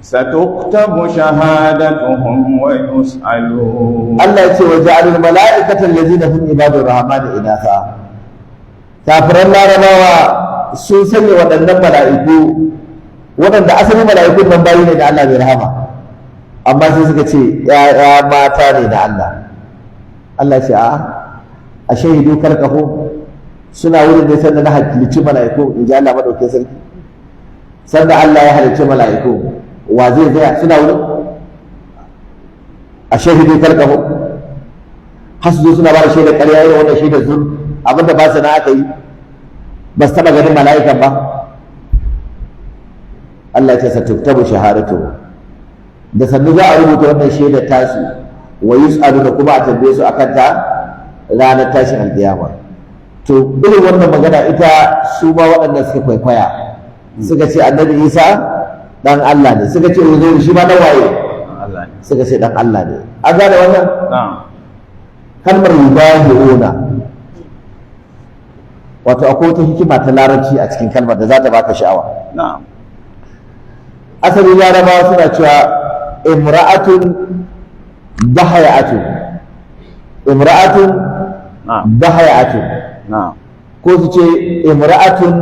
Speaker 1: ستكتب شهادتهم ويسألون.
Speaker 2: الله يقول وجعل الملائكة الذين هم عباد الرحمن إناثا. كافر الله ربوا سوسن ودن الملائكة ودن أصل الملائكة من باين إن الله برحمة. أما سيسكتي يا ما تاني إن الله. Allah ce a shahidu karkahu suna wurin da sanda na halicci mala'iku in ji Allah madaukakin sarki. Sanda Allah ya halicci mala'iku wa zai tsaya suna wurin? A shahidu karkahu hasdu suna ba da shaidar ƙarya irin wannan shaidar zur abinda ba su na aka yi ba su taɓa ganin mala'ikan ba. Allah ce satuktabu shahadatu, da sannu za a rubuta wannan shaidar tasu wa yus'alu da kuma a tambaye su akan ta ranar tashin alƙiyama. To irin wannan magana ita su ma waɗannan suka kwaikwaya, suka ce annabi Isa dan Allah ne, suka ce Uzairu shi ma dan waye? Suka ce dan Allah ne. An gane wannan? Kalmar yubahi'una, wato akwai wata hikima ta larabci a cikin kalmar da za ta baka sha'awa. Asali larabawa suna cewa imra'atun dahayatun, imra'atun dahayatun, ko su ce imra'atun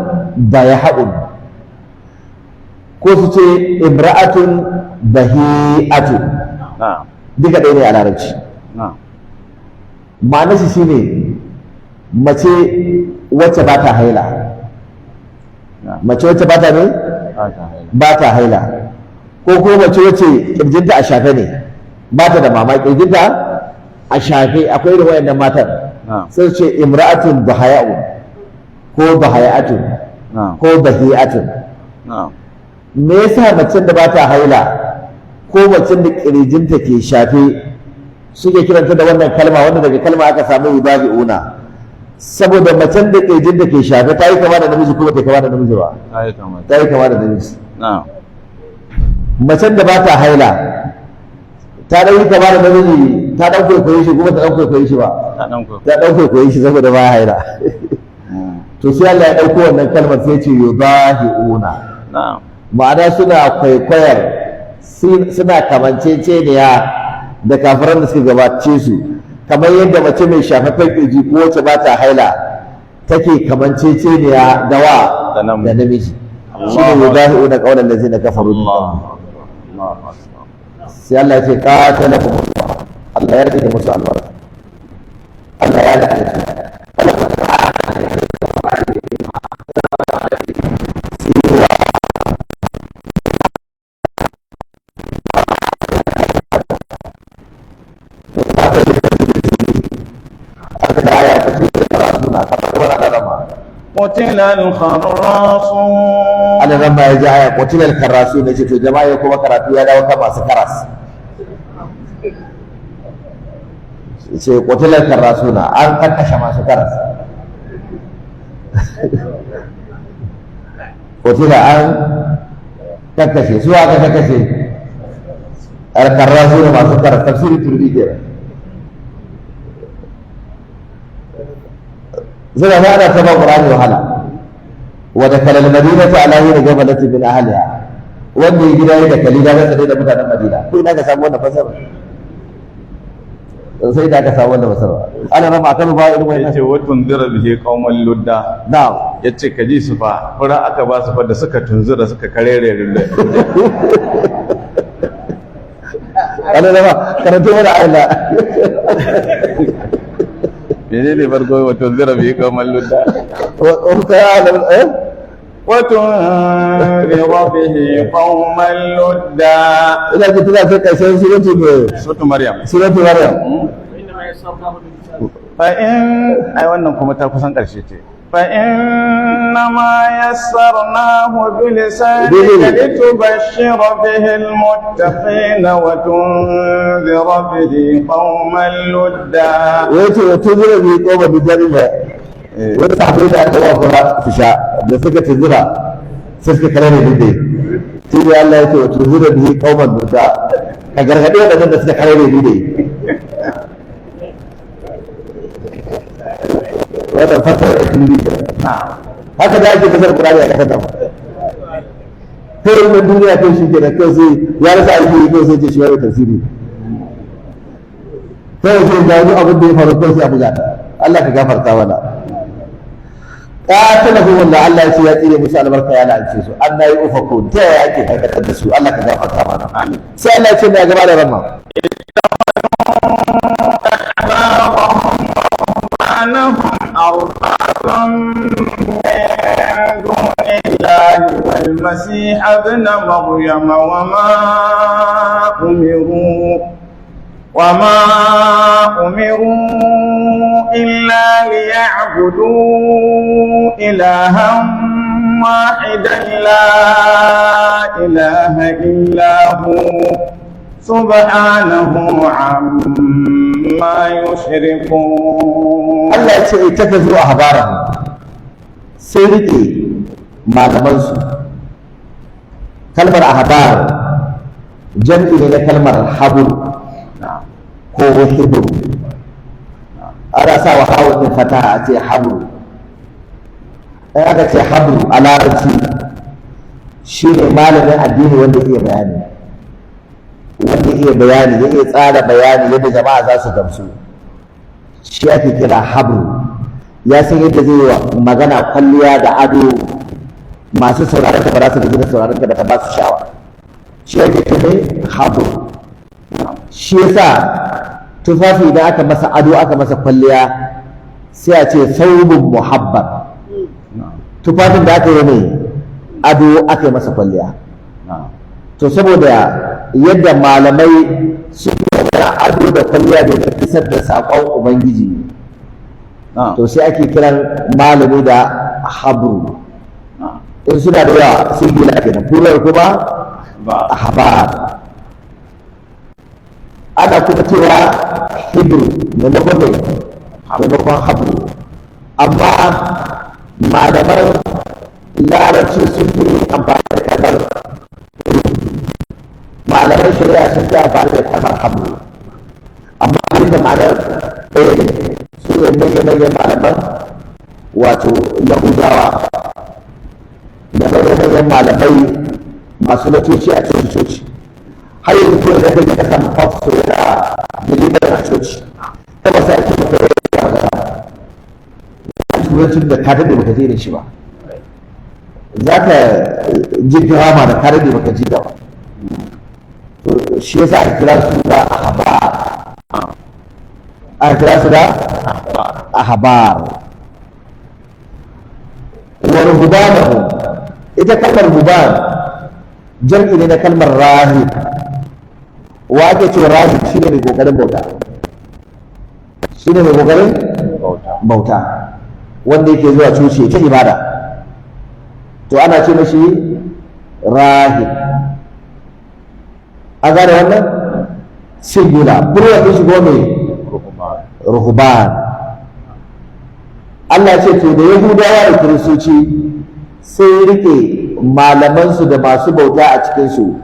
Speaker 2: dayahun, ko su ce imra'atun dahi'atun, duka ɗaya ne a larabci. Ma'anarsa shine mace wacce ba ta haila, mace wacce ba ta ne ba ta haila, ko kuma mace wacce kirjinta a shafe ne, ba ta da mama, kirjinta a shafe. Akwai irin wayannan matan sai ce imra'atun bahaya'un ko bahaya'atun ko bahi'atun. Me yasa macen da ba ta haila ko macen da kirjinta ke shafe suke kiranta da wannan kalma, wanda daga kalma aka samu yubahi'una? Saboda macen da kirjinta ke shafe ta yi kama da namiji ko ba ta kama da namiji ba? Ta yi kama da namiji. Macen da ba ta haila ta ɗan yi kama da namiji, ta ɗan kwaikwaye shi kuma ta ɗan kwaikwaye shi ba? Ta ɗan kwaikwaye shi saboda ba haila. To sai Allah ya ɗauko wannan kalmar sai ce yubahi'una, ma'ana suna kwaikwayar, suna kamanceceniya da kafiran da suka gabace su, kamar yadda mace mai shafaffen kirji ko wacce ba ta haila take kamanceceniya da wa da namiji. Shi ne yubahi'una qawlan allazina kafaru. Sai Allah ya ce qatalakum Allah ya rike musu albarka, Allah ya lalace
Speaker 1: قتل الخراصون.
Speaker 2: أنا لما يجي قتل الخراصون نجي جماعة يكون كراتو يا داو كما سكراس. sai kotilar karrasuna an karkashe masu karas. Kotila an karkashe su aka karkashe karrasuna masu karas. Tafsiri turbi ke zai ga ana ta ba Qur'ani wahala. Wa dakala al-madinata ala hina jabalati min ahliha, wanda ya gida da kalila da da mutanen Madina. Ko ina ka samu wannan fasara? sai da aka samu wannan masarwa ana rama kan ba irin wannan
Speaker 1: yace wa tunzira bihi qauman ludda
Speaker 2: na'am
Speaker 1: yace ka ji su fa fura aka ba su fa da suka tunzura suka karere rulle
Speaker 2: ana rama karatu mana Allah
Speaker 1: menene farko wa tunzira bihi qauman ludda
Speaker 2: wa ta'ala
Speaker 1: وتنذر به قوما لدا
Speaker 2: ina ji tana sai karshen
Speaker 1: سورة مريم
Speaker 2: suratul maryam
Speaker 1: فإن أي wannan kuma ta kusan ƙarshe ce فإنما يسرناه بلسانك لتبشر به المتقين وتنذر به قوما لدا
Speaker 2: yace to zura bi ko ba bi jarima wani sahabbai da aka ba kuma su sha da suka tunzura sai suka kare ne dai sai dai Allah yake to zura bi qauman da ka gargade wadannan da suka kare ne dai wannan fasara ikili haka da ake fasar Qur'ani a kasar nan kai wannan duniya kai shi ke da kai sai ya rasa aiki kai sai ce shi wani tafsiri kai sai ga abin da ya faru kai sai abu gata Allah ka gafarta mana qatalahu wallahi Allah ya ce ya tsire musu albarka ya lalace su an nayi ufakun ta ya ake karkatar da su Allah ka gafarta mana amin sai Allah ya ce mai gaba da ramma
Speaker 1: أنهم أربابا من دون الله والمسيح ابن مريم وما أمروا إلا ليعبدوا إلها واحدا لا إله إلا هو سبحانه عما يشركون
Speaker 2: Allah ya ce ittakazu ahbarahum sai rike malamansu kalmar ahbar jam'i ne na kalmar habru ko hibru ana sa wa hawan din fataha a ce habru in aka ce habru a larabci shi ne malamin addini wanda iya bayani ya iya tsara bayani yadda jama'a za su gamsu shi ake kira habru ya san yadda zai wa magana kwalliya da ado masu sauraron ka ba za su gaji da sauraron ka da ka ba su shawa shi ake kira habru shi yasa tufafi idan aka masa ado aka masa kwalliya sai a ce saubun muhabbar tufafin da aka yi mai ado aka yi masa kwalliya to saboda yadda malamai suke da ado da kwalliya da ta isar da saƙon ubangiji to sai ake kiran malami da habru in suna da yawa sun gina kenan plural kuma ahbar ana kuma cewa hebrew maimakon habru amma malaman larabci sun fi amfani da kalmar malaman shari'a sun fi amfani da kalmar habru amma abin da malar ɗaya ne su ne manya-manyan malaman wato yahudawa da manya-manyan malamai masu latoci a cikin coci har yanzu ko da kake ka samu pastor da liman a coci ta ba sai ake maka ya ga turancin da ka daɗe baka je da shi ba za ka ji drama da ka daɗe baka ji da ba shi yasa aka kira su da ahbar wa ruhbanahu ita kalmar ruhban jam'i ne na kalmar rahib wa ake cewa rahib shine mai kokarin bauta bauta wanda yake zuwa coci ta ibada to ana ce mashi rahib a gane wannan singular plural din shi ko mai ruhban Allah ce to da yahudawa da kiristoci sai rike malamansu da masu bauta a cikinsu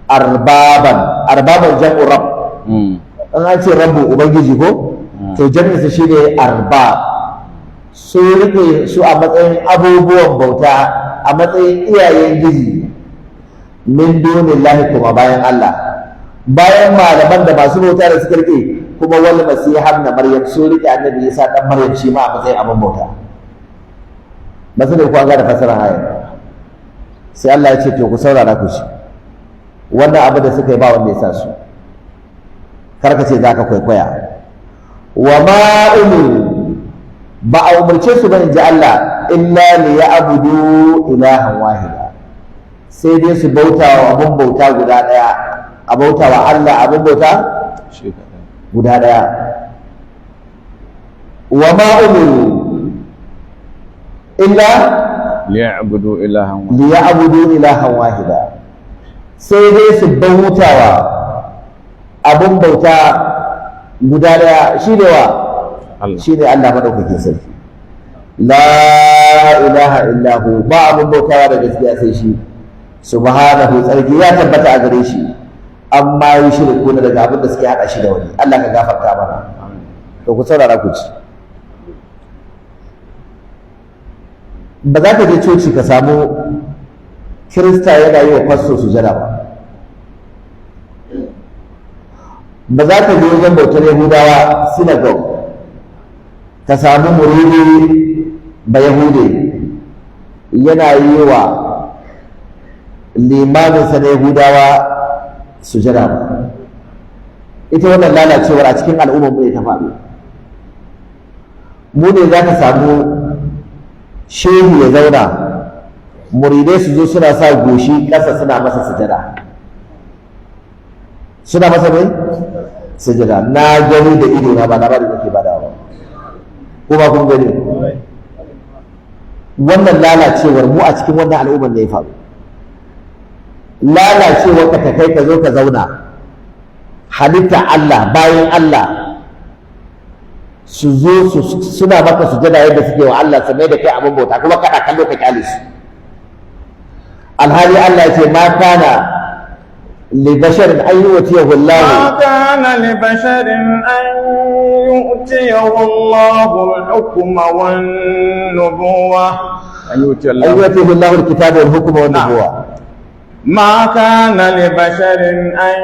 Speaker 2: arbaban jam'u rab an ce rabbu ubangiji ko to jami'insa shine arbab sun rike su a matsayin abubuwan bauta a matsayin iyayen giji min dunillahi kuma bayan Allah bayan malaman da masu bauta da suka rike kuma wal masih ibn maryam sun rike annabi Isa dan maryam shi ma a matsayin abin bauta ba sai ku an ga da fasara aya sai Allah ya ce to ku saurara ku shi wannan abu da suka yi ba wanda ya sa su kar ka ce za ka kwaikwaya wa ma umiru ba a umarce su ba in ji Allah illa li ya'budu ilahan wahida sai dai su bauta wa abun bauta guda daya a bauta wa Allah abun bauta guda daya wa ma umiru illa
Speaker 1: liya'budu
Speaker 2: ilahan wahida sai dai su bauta wa abun bauta guda daya shi ne wa shi ne Allah madaukakin sarki la ilaha illahu ba abun bautawa da gaskiya sai shi subhanahu tsarki ya tabbata a gare shi amma yi shirku na daga abin da suke hada shi da wani Allah ka gafarta mana to ku saurara ku ci ba za ka je coci ka samu kirista yana yi wa fasto sujada ba za ka je wajen bautar yahudawa synagogue ka samu muridi ba yahude yana yi wa limaminsa na yahudawa sujada ba ita wannan lalacewar a cikin al'ummar mu ne ta faru mu ne za ka samu shehu ya zauna muridai su zo suna sa goshi ƙasa suna masa sujada suna masa mai sujada na gani da ido na ba labarin da ke badawa ko ba kun gani wannan lalacewar mu a cikin wannan al'ummar ne ya faru lalacewar ka ta kai ka zo ka zauna halitta Allah bayan Allah su zo suna maka sujada yadda suke wa Allah su mai da kai abin bauta kuma kada kallo ka kyale su alhali Allah ya ce ma kana li basharin an yu'tiyahu Allah
Speaker 3: ma kana li basharin an yu'tiyahu Allah al-hukma wan nubuwa
Speaker 2: an yu'tiyahu Allah al-kitaba wal hukma wan nubuwa
Speaker 3: ما كان لبشر أن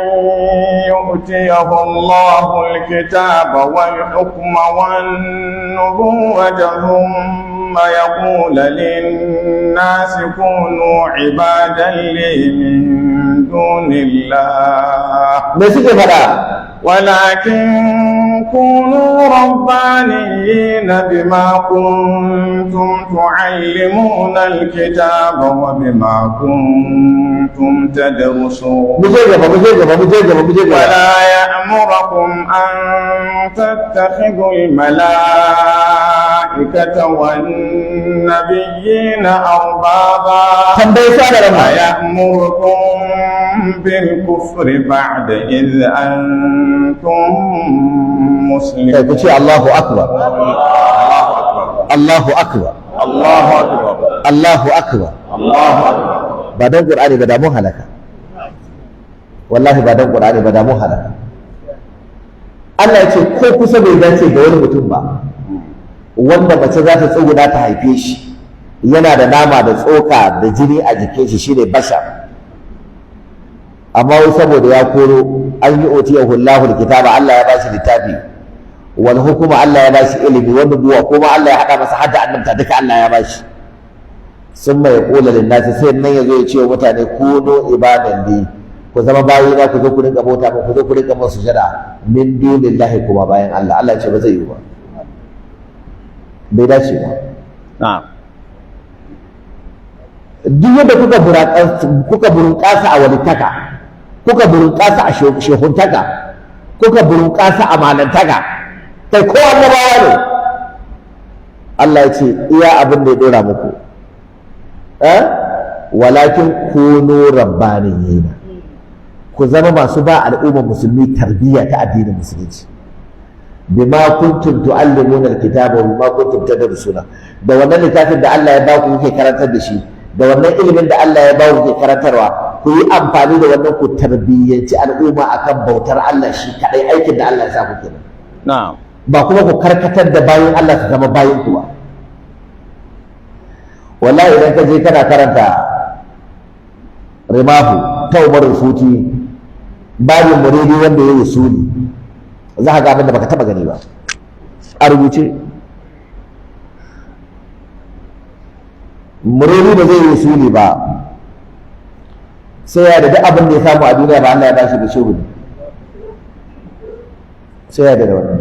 Speaker 3: يؤتيه الله الكتاب والحكم والنبوة ثم يقول للناس كونوا عبادا لي من دون الله ولكن كونوا ربانيين بما كنتم تعلمون الكتاب وبما كنتم تدرسون ولا يأمركم أن تتخذوا الملائكة والنبيين أربابا ويأمركم بالكفر بعد إذ أنتم مسلمون.
Speaker 2: الله أكبر الله أكبر
Speaker 3: الله أكبر
Speaker 2: الله أكبر
Speaker 3: الله أكبر.
Speaker 2: بعدين القرآن بدأ مو هلكة والله بعدين القرآن بدأ مو هلكة. Allah ya ce ko kusa bai dace ga wani mutum ba wanda mace za ta tsuguna ta haife shi yana da nama da tsoka da jini a jikin shi shine bashar amma wai saboda ya koro an yi otiyahu Allahu alkitaba Allah ya bashi littafi wal hukuma Allah ya bashi ilimi wani buwa kuma Allah ya hada masa hadda annabta duka Allah ya bashi sun mai kula lin nasi sai nan yazo ya ce wa mutane kunu ibadan li ku zama bayi na ku zo ku rinka bauta ku zo ku rinka masa sujada min dunillahi kuma bayan Allah Allah ya ce ba zai yi ba bai dace ba
Speaker 1: na'am
Speaker 2: duk yadda kuka burunƙasa a walittaka kuka burunƙasa a shehuntaka kuka burunƙasa a malantaka kai ko annabawa ne Allah ya ce iya abin da ya dora muku walakin kunu rabbaniyina ku zama masu ba al'ummar musulmi tarbiyya ta addinin musulunci bima kuntum tu'allimuna alkitaba wa bima kuntum tadrusuna da wannan littafin da Allah ya ba ku kuke karantar da shi da wannan ilimin da Allah ya ba ku kuke karantarwa ku yi amfani da wannan ku tarbiyyanci al'umma akan bautar Allah shi kadai aikin da Allah ya sa ku kenan
Speaker 1: na'am
Speaker 2: ba kuma ku karkatar da bayin Allah su zama bayin ku ba wallahi idan ka je kana karanta rimahu ta Umar Futi babin muridi wanda ya yi usuli za ka ga abin da baka taba gani ba a rubuce. Muridi ba zai yi usuli ba sai ya da duk abin da ya samu a duniya ba Allah ya bashi da shehu ne, sai ya da wannan.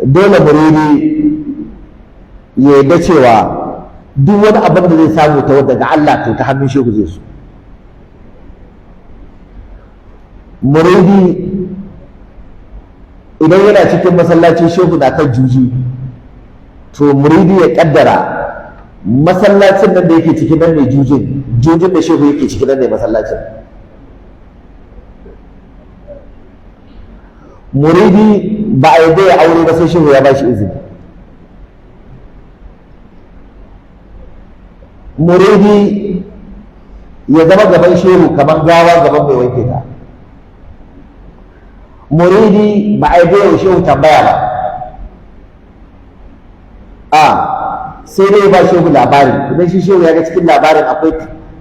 Speaker 2: Dole muridi ya yarda cewa duk wani abin da zai samu ta daga Allah to ta hannun shehu zai so. Muridi idan yana cikin masallacin shehu na kan juji, to muridi ya kaddara masallacin nan da yake ciki nan ne jujin da shehu yake ciki nan ne masallacin. Muridi ba a yarda ya aure ba sai shehu ya ba shi izini. Muridi ya zama gaban shehu kamar gawa gaban mai wanke ta. Muridi ba a yi shehu tambaya ba, a sai dai ba shehu labari, idan shi shehu ya ga cikin labarin akwai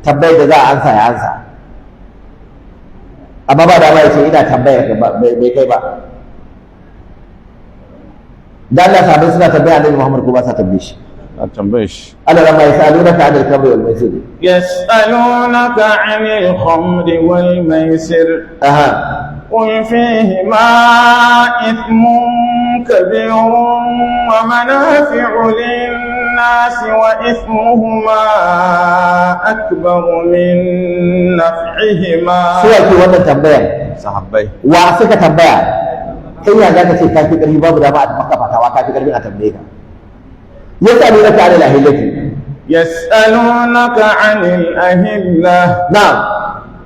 Speaker 2: tambayar da za a ansa ya ansa, amma ba da ya ce ina tambayar bai kai ba. Da Allah sahabbai suna tambaya Annabi Muhammad ko ba sa tambaye shi?
Speaker 1: a tambaye shi.
Speaker 2: Allah rama yasalunaka 'anil khamri wal maisir.
Speaker 3: يسألونك عن الخمر والميسر
Speaker 2: Aha.
Speaker 3: قل فيهما إثم كبير ومنافع للناس وإثمهما أكبر من نفعهما.
Speaker 2: Su ake wannan tambayar?
Speaker 1: Sahabbai.
Speaker 2: Wa suka tambaya? Kai ya zaka ce ka fi ƙarfi babu dama a maka fatawa ka fi ƙarfin a tambaye ka. يسألونك عن الأهلة.
Speaker 3: يسألونك عن الأهلة
Speaker 2: نعم.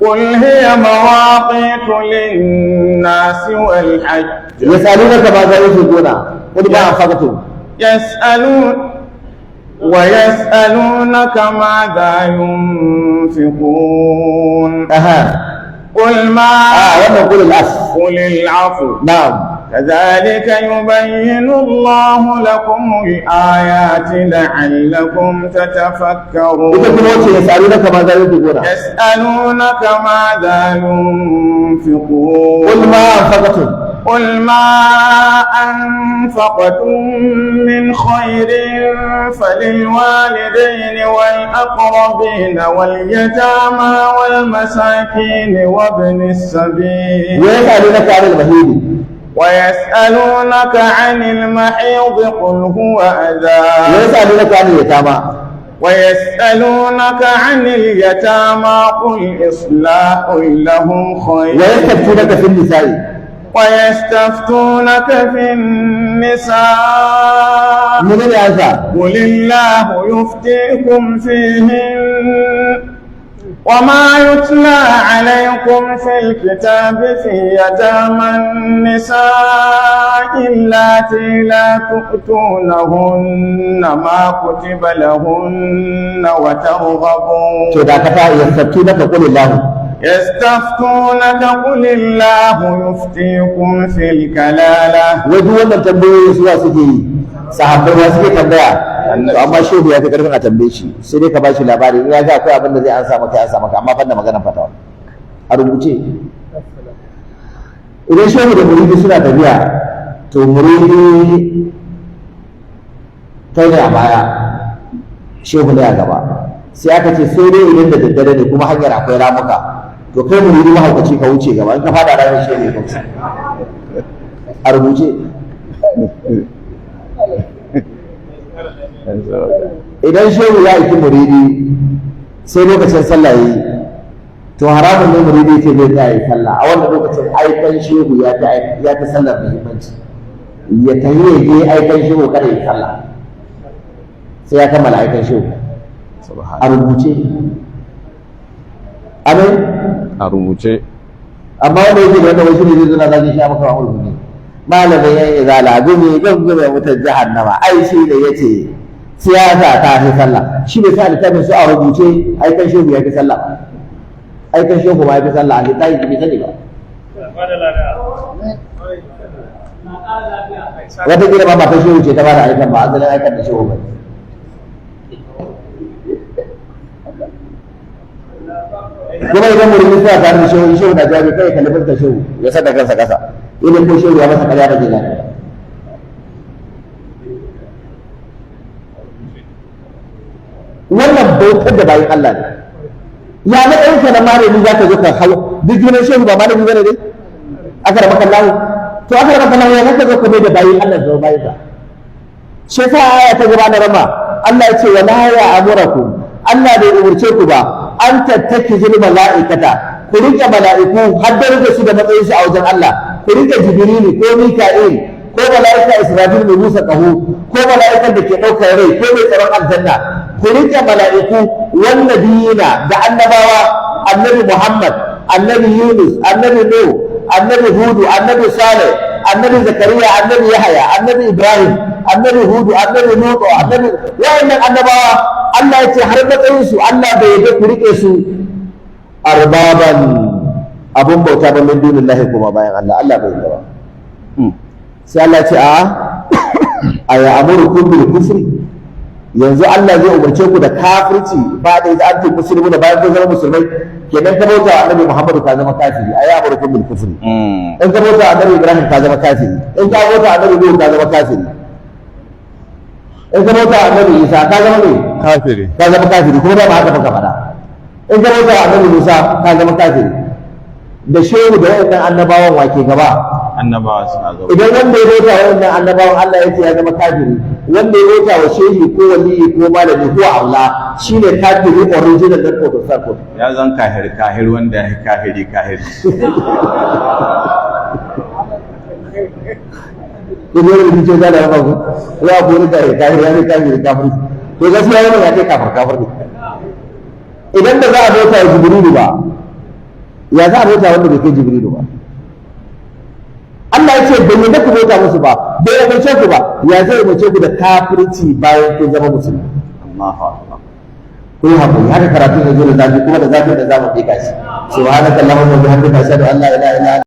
Speaker 3: قل هي مواقيت للناس والحج.
Speaker 2: يسألونك ماذا ينفقون قل ما أنفقتم.
Speaker 3: ويسألونك ماذا ينفقون. قل ما
Speaker 2: قل العفو.
Speaker 3: قل العفو.
Speaker 2: نعم.
Speaker 3: كذلك يبين الله لكم الآيات لعلكم تتفكرون.
Speaker 2: يسألونك ماذا ينفقون.
Speaker 3: يسألونك ماذا ينفقون.
Speaker 2: قل ما أنفقتم.
Speaker 3: قل ما أنفقتم من خير فللوالدين والأقربين واليتامى والمساكين وابن السبيل.
Speaker 2: ويسألونك عن المحيض.
Speaker 3: ويسألونك عن المحيض قل هو أذى.
Speaker 2: ويسألونك عن اليتامى.
Speaker 3: ويسألونك عن اليتامى قل إصلاح لهم خير.
Speaker 2: ويستفتونك في النساء.
Speaker 3: ويستفتونك في النساء قل الله يفتيكم فيهن وما يتلى عليكم في الكتاب في يتامى النساء اللاتي لا تؤتونهن ما كتب لهن وترغبون. يستفتونك قل الله يفتيكم في الكلالة.
Speaker 2: وجو wannan tambayoyi suwa suke yi sahabbai wa suke tambaya to amma shehu ya fi karfin a tambaye shi sai dai ka ba shi labari in ya ga akwai abin da zai ansa maka amma banda maganar fatawa a rubuce. Idan shehu da muridi suna tafiya to muridi kai ne a baya shehu ne a gaba, sai aka ce sai dai idan da daddare ne kuma hanyar akwai ramuka to kai muridi mahaukaci ka wuce gaba in ka fada ranar shehu ne kansa a rubuce. Idan shehu ya aiki muridi sai lokacin sallah yi to haramun ne muridi ce zai tsaya yi sallah a wannan lokacin aikan shehu ya fi sallar muhimmanci, ya tafi ya je aikan shehu kada yi sallah sai ya kammala aikan shehu a rubuce. Amin?
Speaker 1: A rubuce.
Speaker 2: Amma wanda yake da wanda wasu ne zai zuna zaki sha maka wa ne malamin yan izala gumi gangume mutan jahannama ai shi da yace siyasa ta fi sallah, shi bai sa littafin su a rubuce aikan shehu ya fi sallah, aikan shehu ma ya fi sallah a littafin bai sani ba. Wata kila ma matan shehu ce ta bada aikan ba asalin aikan da shehu ba. kuma idan mutum suna tare da shehu na jawabi kai kalli fuskar shehu ya saka kansa kasa idan ko shehu ya masa karya ba zai lafiya. wannan bautar da bayan Allah ne. Ya na ɗanka na malami za ka zo ka hau duk girman shehu ba malami bane ne aka raba kallahu to aka raba kallahu ya ka zo ka mai da bayan Allah da bayan ka shi ta aya ta gaba na rama Allah ya ce wala ya amurakum Allah bai umurce ku ba an tattakizul mala'ikata ku rike mala'iku har da rike su da matsayin su a wajen Allah ku rike jibrilu ko mika'il ko mala'ika israfil mai musa kahu ko mala'ikan da ke ɗaukar rai ko mai tsaron aljanna ku rike mala'iku wannabiyina da annabawa annabi Muhammad annabi Yunus annabi Nuh annabi Hudu annabi Saleh annabi Zakariya annabi Yahaya annabi Ibrahim annabi Hudu annabi Nuh annabi wa'annan annabawa Allah ya ce har matsayin su Allah bai yarda ku rike su arbaban abun bauta ba min dunillahi kuma bayan Allah Allah bai yarda ba sai Allah ya ce a ya amurukum bil kufri yanzu Allah zai umarce ku da kafirci ba da idan antum muslimuna bayan kun zama musulmai kenan ka bauta annabi Muhammad ka zama kafiri ayi amurukum bil kufri in ka bauta annabi Ibrahim ka zama kafiri in ka bauta annabi Nuh ka zama kafiri in ka bauta annabi Isa ka zama ne
Speaker 1: kafiri
Speaker 2: ka zama kafiri kuma ba haka baka fada in ka bauta annabi Musa ka zama kafiri da shehu da wayannan annabawan wake gaba
Speaker 1: annabawa suna gaba
Speaker 2: idan wanda ya bauta wayannan annabawan Allah ya ce ya zama kafiri wanda ya bauta wa shehi ko waliyi ko malami ko aula shine kafiri original da ko sarko
Speaker 1: ya zan kahir wanda ya kahiri
Speaker 2: ko ne da kike da ba ko ya ko ne kahir ya ne kafiri to gaskiya yana ya ce kafir ne idan da za a bauta wa jibrilu ba ya za a bauta wanda bai kai jibrilu ba Allah ya ce bai yadda ku bauta musu ba bai umarce ku ba ya zai umarce ku da kafirci bayan kun zama musulmi
Speaker 1: Allahu akbar
Speaker 2: ku yi haƙuri haka karatu ya zo da zafi kuma da zafi da zamu fika shi subhanakallahumma wa bihamdika ashhadu an la ilaha illa anta